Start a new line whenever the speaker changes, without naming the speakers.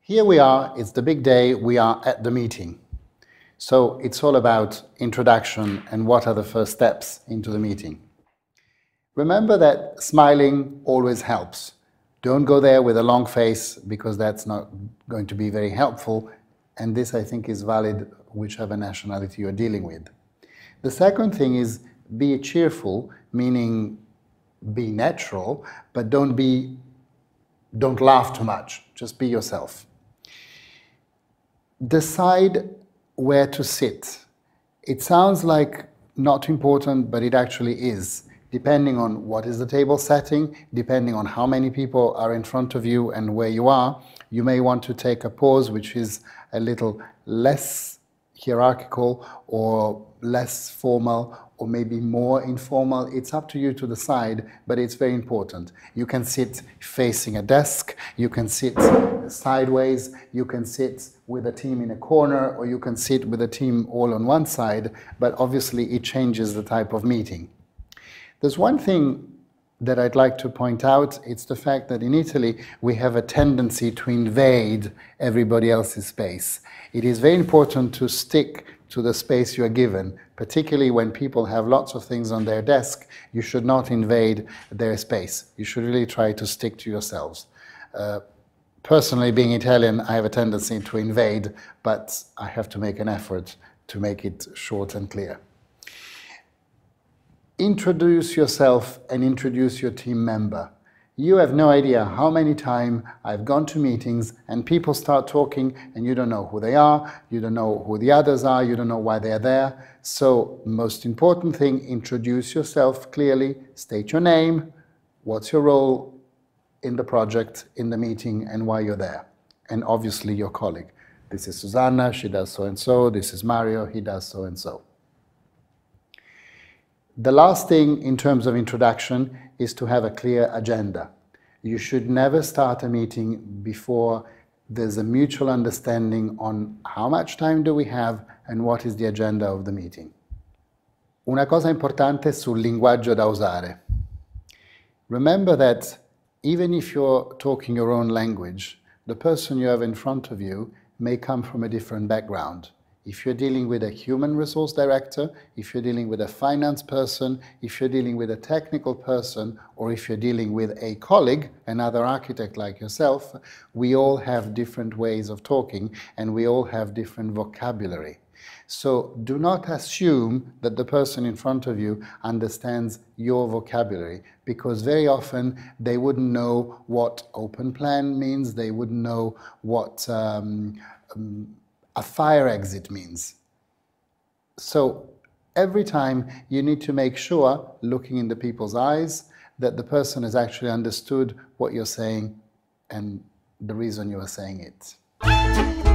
Here we are, it's the big day, we are at the meeting. So it's all about introduction and what are the first steps into the meeting. Remember that smiling always helps. Don't go there with a long face because that's not going to be very helpful, and this I think is valid whichever nationality you're dealing with. The second thing is be cheerful, meaning be natural, but don't laugh too much, just be yourself. Decide where to sit. It sounds like not important, but it actually is. Depending on what is the table setting, depending on how many people are in front of you and where you are, you may want to take a pose which is a little less hierarchical or less formal or maybe more informal. It's up to you to decide, but it's very important. You can sit facing a desk, you can sit sideways, you can sit with a team in a corner, or you can sit with a team all on one side, but obviously it changes the type of meeting. There's one thing that I'd like to point out, it's the fact that in Italy we have a tendency to invade everybody else's space. It is very important to stick to the space you are given, particularly when people have lots of things on their desk. You should not invade their space. You should really try to stick to yourselves. Personally, being Italian, I have a tendency to invade, but I have to make an effort to make it short and clear. Introduce yourself and introduce your team member. You have no idea how many times I've gone to meetings and people start talking and you don't know who they are, you don't know who the others are, you don't know why they're there. So, most important thing, introduce yourself clearly, state your name, what's your role in the project, in the meeting, and why you're there. And obviously your colleague. This is Susanna, she does so-and-so, this is Mario, he does so-and-so. The last thing in terms of introduction is to have a clear agenda. You should never start a meeting before there's a mutual understanding on how much time do we have and what is the agenda of the meeting. Una cosa importante sul linguaggio da usare. Remember that even if you're talking your own language, the person you have in front of you may come from a different background. If you're dealing with a human resource director, if you're dealing with a finance person, if you're dealing with a technical person, or if you're dealing with a colleague, another architect like yourself, we all have different ways of talking and we all have different vocabulary. So do not assume that the person in front of you understands your vocabulary, because very often they wouldn't know what open plan means, they wouldn't know what a fire exit means. So every time you need to make sure, looking in the people's eyes, that the person has actually understood what you're saying and the reason you are saying it.